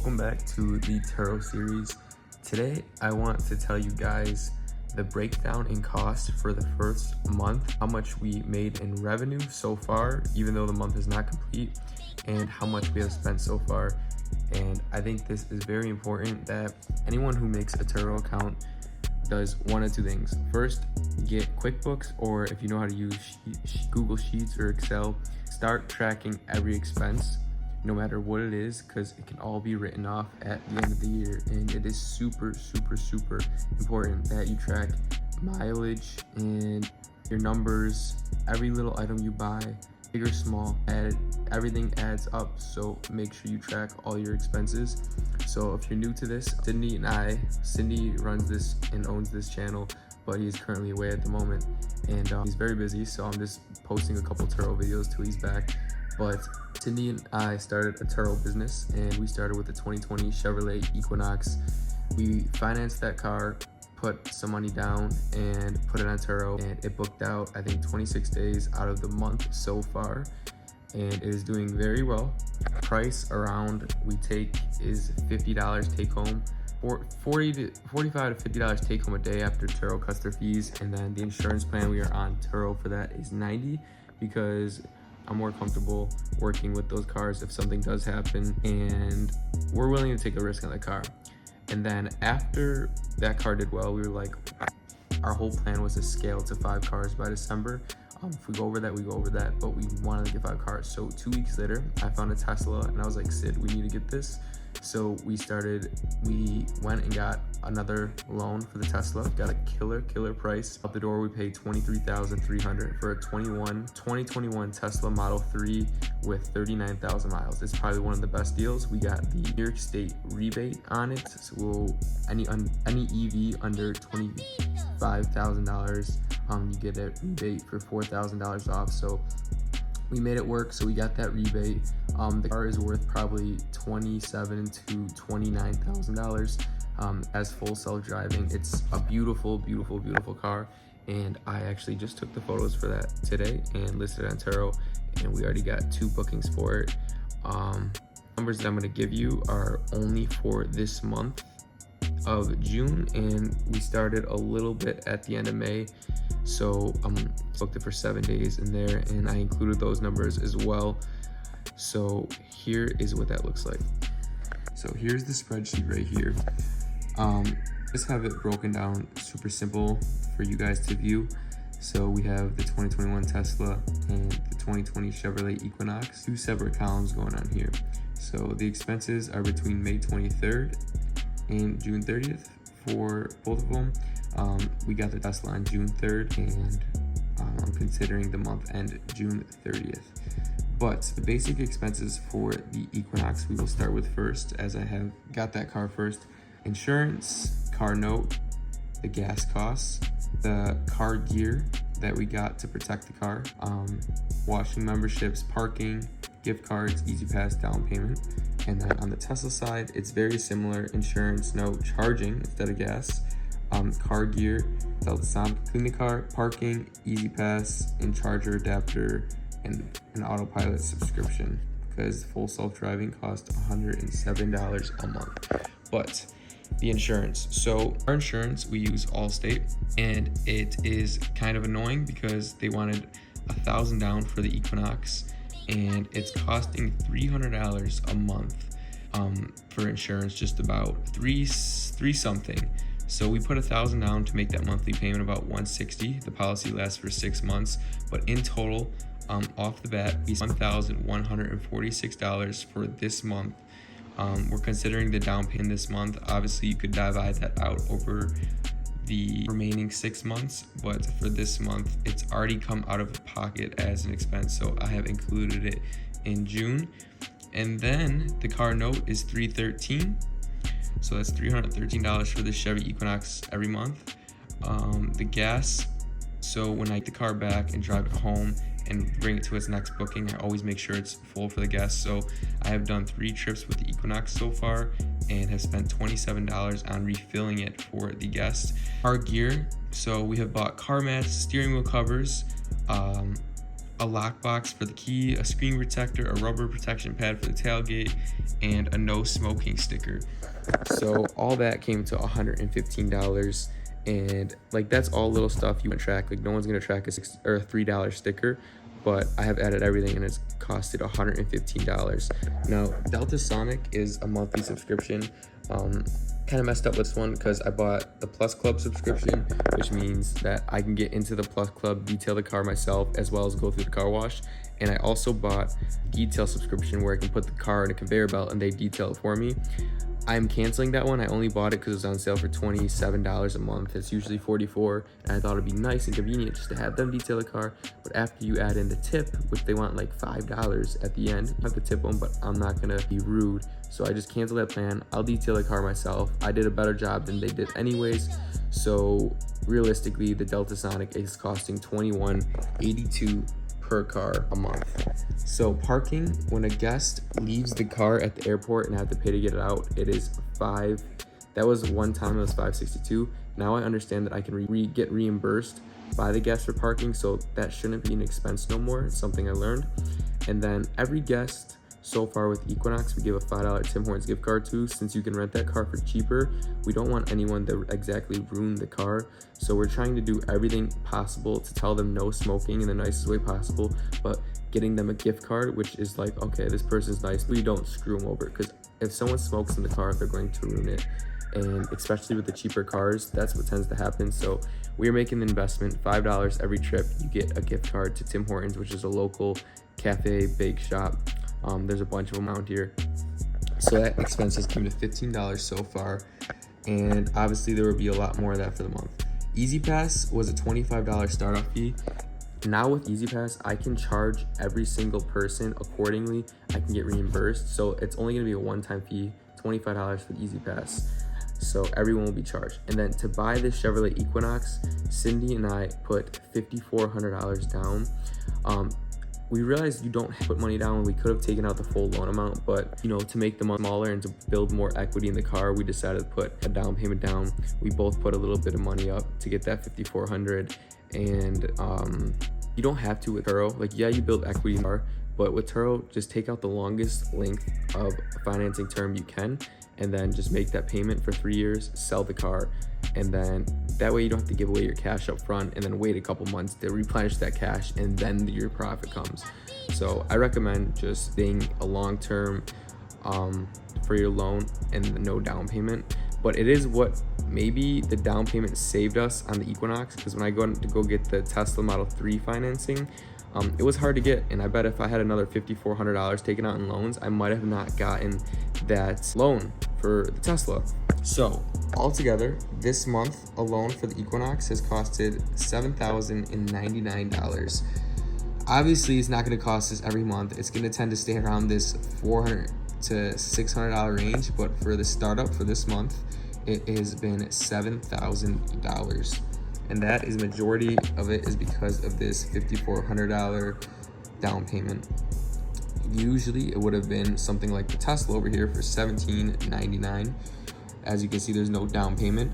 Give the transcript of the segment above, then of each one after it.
Welcome back to the Turo series. Today I want to tell you guys the breakdown in cost for the first month, how much we made in revenue so far, even though the month is not complete, and how much we have spent so far. And I think this is very important that anyone who makes a Turo account does one of two things. First, get QuickBooks, or if you know how to use Google Sheets or Excel, start tracking every expense, no matter what it is, because it can all be written off at the end of the year. And it is super important that you track mileage and your numbers, every little item you buy, big or small, everything adds up. So make sure you track all your expenses. So if you're new to this, Sidney runs this and owns this channel, but he's currently away at the moment, and he's very busy, so I'm just posting a couple Turo videos till he's back. But Sidney and I started a Turo business, and we started with the 2020 Chevrolet Equinox. We financed that car, put some money down, and put it on Turo, and it booked out, I think, 26 days out of the month so far, and it is doing very well. Price around we take is $50 take home, $45 to $50 take home a day after Turo cuts their fees. And then the insurance plan we are on Turo for that is $90, because I'm more comfortable working with those cars if something does happen, and we're willing to take a risk on the car. And then after that car did well, we were like, our whole plan was to scale to 5 cars by December. If we go over that, we go over that, but we wanted to get 5 cars. So 2 weeks later, I found a Tesla, and I was like, Sid, we need to get this. So we went and got another loan for the Tesla, got a killer price. Out the door, we paid $23,300 for a 2021 Tesla Model 3 with 39,000 miles. It's probably one of the best deals. We got the New York State rebate on it. So any EV under $25,000, you get a rebate for $4,000 off. So we made it work, so we got that rebate. The car is worth probably $27,000 to $29,000 as full self-driving. It's a beautiful car, and I actually just took the photos for that today and listed it on Turo, and we already got 2 bookings for it. Numbers that I'm going to give you are only for this month of June, and we started a little bit at the end of May, so booked it for 7 days in there, and I included those numbers as well. So here is what that looks like. So here's the spreadsheet right here. Just have it broken down super simple for you guys to view. So we have the 2021 Tesla and the 2020 Chevrolet Equinox, 2 separate columns going on here. So the expenses are between May 23rd and June 30th for both of them. We got the Tesla on June 3rd, and I'm considering the month end June 30th. But the basic expenses for the Equinox we will start with first, as I have got that car first. Insurance, car note, the gas costs, the car gear that we got to protect the car, washing memberships, parking, gift cards, easy pass, down payment. And then on the Tesla side, it's very similar: insurance, note, charging instead of gas, car gear, clean the car, parking, easy pass, and charger adapter, and an autopilot subscription, because full self-driving costs $107 a month. But the insurance, so our insurance, we use Allstate, and it is kind of annoying because they wanted $1,000 down for the Equinox, and it's costing $300 a month for insurance, just about three something. So we put $1,000 down to make that monthly payment about $160. The policy lasts for 6 months, but in total, off the bat, we spent $1,146 for this month. We're considering the down payment this month. Obviously, you could divide that out over the remaining 6 months, but for this month, it's already come out of pocket as an expense, so I have included it in June. And then the car note is $313, so that's $313 for the Chevy Equinox every month. The gas, so when I get the car back and drive it home and bring it to its next booking, I always make sure it's full for the gas. So I have done 3 trips with the Equinox so far and have spent $27 on refilling it for the guest. Car gear, so we have bought car mats, steering wheel covers, a lockbox for the key, a screen protector, a rubber protection pad for the tailgate, and a no smoking sticker. So all that came to $115, and like that's all little stuff you can track. Like no one's gonna track a $3 sticker, but I have added everything and it's costed $115. Now Delta Sonic is a monthly subscription. Kind of messed up with this one because I bought the Plus Club subscription, which means that I can get into the Plus Club, detail the car myself, as well as go through the car wash. And I also bought detail subscription where I can put the car in a conveyor belt and they detail it for me. I'm canceling that one. I only bought it because it was on sale for $27 a month. It's usually $44, and I thought it'd be nice and convenient just to have them detail the car. But after you add in the tip, which they want like $5 at the end, you have to tip them, but I'm not gonna be rude. So I just canceled that plan. I'll detail the car myself. I did a better job than they did anyways. So realistically, the Delta Sonic is costing $21.82 per car a month. So parking, when a guest leaves the car at the airport and have to pay to get it out, it is that was one time it was $5.62. Now I understand that I can get reimbursed by the guest for parking, so that shouldn't be an expense no more. It's something I learned. And then every guest so far with Equinox, we give a $5 Tim Hortons gift card to. Since you can rent that car for cheaper, we don't want anyone to exactly ruin the car. So we're trying to do everything possible to tell them no smoking in the nicest way possible, but getting them a gift card, which is like, okay, this person's nice, we don't screw them over, because if someone smokes in the car, they're going to ruin it. And especially with the cheaper cars, that's what tends to happen. So we're making an investment, $5 every trip, you get a gift card to Tim Hortons, which is a local cafe, bake shop. There's a bunch of them out here. So that expense has come to $15 so far. And obviously there will be a lot more of that for the month. Easy Pass was a $25 startup fee. Now with Easy Pass, I can charge every single person accordingly. I can get reimbursed. So it's only gonna be a one-time fee, $25 for the Easy Pass. So everyone will be charged. And then to buy this Chevrolet Equinox, Cindy and I put $5,400 down. We realized you don't put money down. We could have taken out the full loan amount, but to make the money smaller and to build more equity in the car, we decided to put a down payment down. We both put a little bit of money up to get that $5,400. And you don't have to with Turo. Like, yeah, you build equity in the car, but with Turo, just take out the longest length of financing term you can, and then just make that payment for 3 years, sell the car, and then that way you don't have to give away your cash up front and then wait a couple months to replenish that cash, and then your profit comes. So I recommend just being a long-term for your loan and no down payment. But it is what maybe the down payment saved us on the Equinox, because when I go to get the Tesla Model 3 financing, it was hard to get, and I bet if I had another $5,400 taken out in loans, I might have not gotten that loan for the Tesla. So altogether, this month alone for the Equinox has costed $7,099. Obviously, it's not going to cost us every month. It's going to tend to stay around this $400 to $600 range, but for the startup for this month, it has been $7,000. And that is, majority of it is because of this $5,400 down payment. Usually it would have been something like the Tesla over here for $1,799. As you can see, there's no down payment,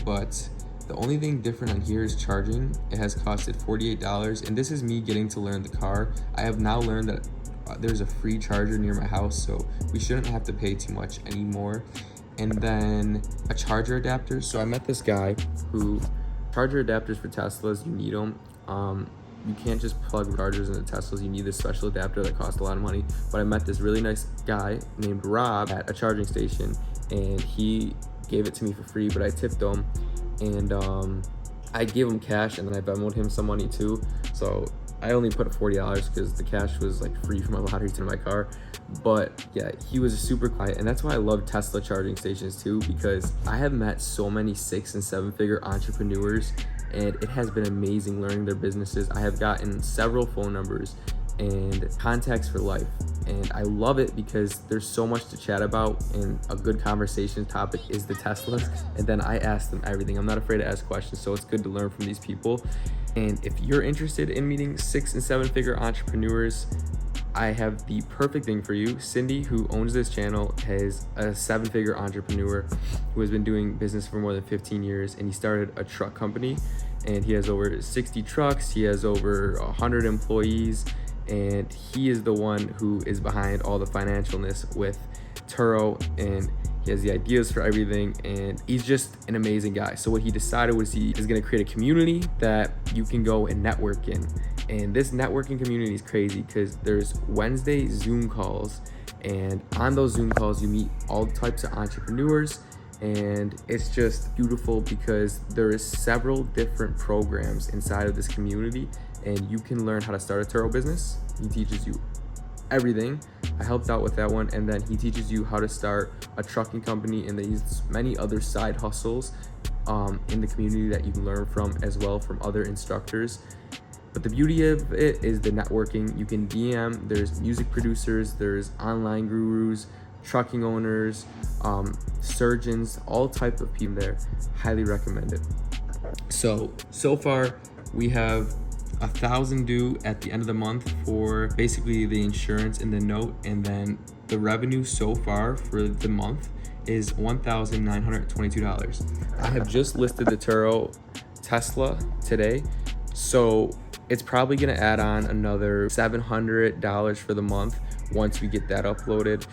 but the only thing different on here is charging. It has costed $48, and this is me getting to learn the car. I have now learned that there's a free charger near my house, so we shouldn't have to pay too much anymore. And then a charger adapter. So I met this guy who, charger adapters for Teslas, you need them. You can't just plug chargers into Teslas. You need this special adapter that costs a lot of money. But I met this really nice guy named Rob at a charging station, and he gave it to me for free, but I tipped him, and I gave him cash, and then I Venmo'd him some money too. So I only put $40 because the cash was like free from my lottery to my car. But yeah, he was super quiet, and that's why I love Tesla charging stations too, because I have met so many 6- and 7-figure entrepreneurs, and it has been amazing learning their businesses. I have gotten several phone numbers and contacts for life, and I love it because there's so much to chat about, and a good conversation topic is the Teslas, and then I ask them everything. I'm not afraid to ask questions, so it's good to learn from these people. And if you're interested in meeting 6- and 7-figure entrepreneurs, I have the perfect thing for you. Cindy, who owns this channel, is a 7-figure entrepreneur who has been doing business for more than 15 years, and he started a truck company, and he has over 60 trucks. He has over 100 employees, and he is the one who is behind all the financialness with Turo, and he has the ideas for everything, and he's just an amazing guy. So what he decided was he is going to create a community that you can go and network in. And this networking community is crazy because there's Wednesday Zoom calls, and on those Zoom calls you meet all types of entrepreneurs, and it's just beautiful because there is several different programs inside of this community, and you can learn how to start a Turo business. He teaches you everything. I helped out with that one, and then he teaches you how to start a trucking company, and there's many other side hustles in the community that you can learn from as well from other instructors. But the beauty of it is the networking. You can DM, there's music producers, there's online gurus, trucking owners, surgeons, all type of people there. Highly recommend it. So far we have 1,000 due at the end of the month for basically the insurance and the note, and then the revenue so far for the month is $1,922. I have just listed the Turo Tesla today, so it's probably gonna add on another $700 for the month once we get that uploaded.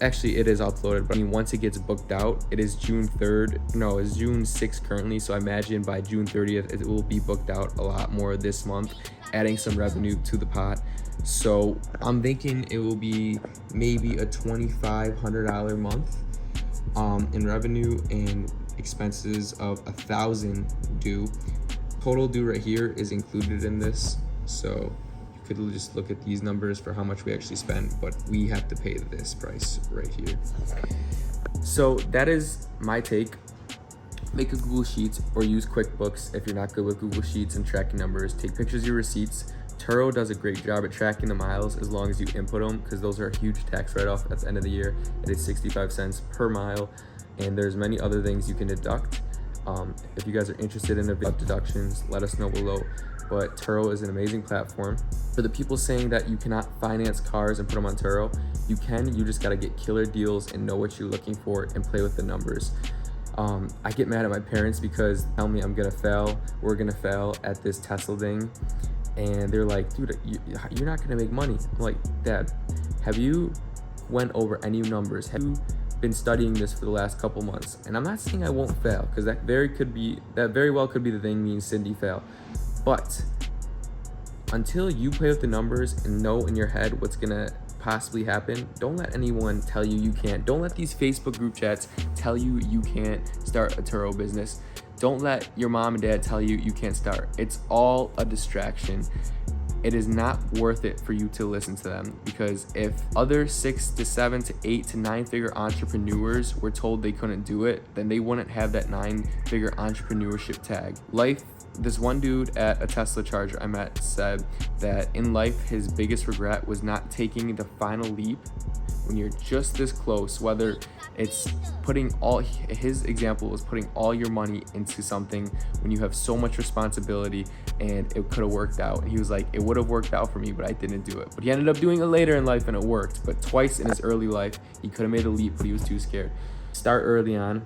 Actually, it is uploaded, but I mean, once it gets booked out, it is June 3rd. No, it's June 6th currently, so I imagine by June 30th, it will be booked out a lot more this month, adding some revenue to the pot. So I'm thinking it will be maybe a $2,500 month in revenue, and expenses of 1,000 due. Total due right here is included in this, so you could just look at these numbers for how much we actually spend, but we have to pay this price right here. So that is my take. Make a Google Sheets or use QuickBooks if you're not good with Google Sheets and tracking numbers. Take pictures of your receipts. Turo does a great job at tracking the miles as long as you input them, because those are a huge tax write-off at the end of the year. It is 65 cents per mile, and there's many other things you can deduct. If you guys are interested in the deductions, let us know below. But Turo is an amazing platform. For the people saying that you cannot finance cars and put them on Turo, you can. You just got to get killer deals and know what you're looking for and play with the numbers. I get mad at my parents because they tell me I'm gonna fail, we're gonna fail at this Tesla thing, and they're like, dude, you're not gonna make money. I'm like, Dad, have you went over any numbers? Have you been studying this for the last couple months? And I'm not saying I won't fail, because that very well could be the thing me and Sidney fail. But until you play with the numbers and know in your head what's gonna possibly happen, don't let anyone tell you you can't. Don't let these Facebook group chats tell you you can't start a Turo business. Don't let your mom and dad tell you you can't start. It's all a distraction. It is not worth it for you to listen to them, because if other 6 to 7 to 8 to 9-figure entrepreneurs were told they couldn't do it, then they wouldn't have that 9-figure entrepreneurship tag. This one dude at a Tesla charger I met said that in life his biggest regret was not taking the final leap when you're just this close, whether it's his example was putting all your money into something when you have so much responsibility, and it could have worked out. And he was like, it would have worked out for me, but I didn't do it. But he ended up doing it later in life and it worked. But twice in his early life, he could have made a leap, but he was too scared. Start early on.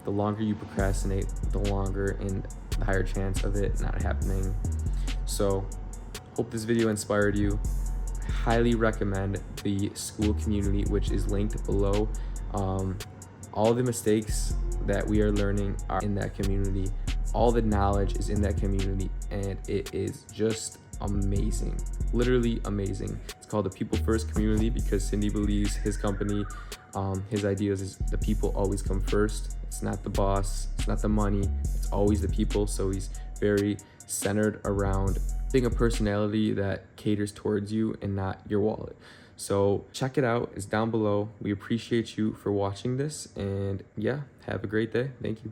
The longer you procrastinate, the longer and the higher chance of it not happening. So hope this video inspired you. Highly recommend the Skool community, which is linked below. All the mistakes that we are learning are in that community. All the knowledge is in that community, and it is just amazing, literally amazing. It's called the People First Community because Sidney believes his company, his ideas is the people always come first. It's not the boss, it's not the money, it's always the people. So he's very centered around being a personality that caters towards you and not your wallet. So check it out, it's down below. We appreciate you for watching this, and yeah, have a great day. Thank you.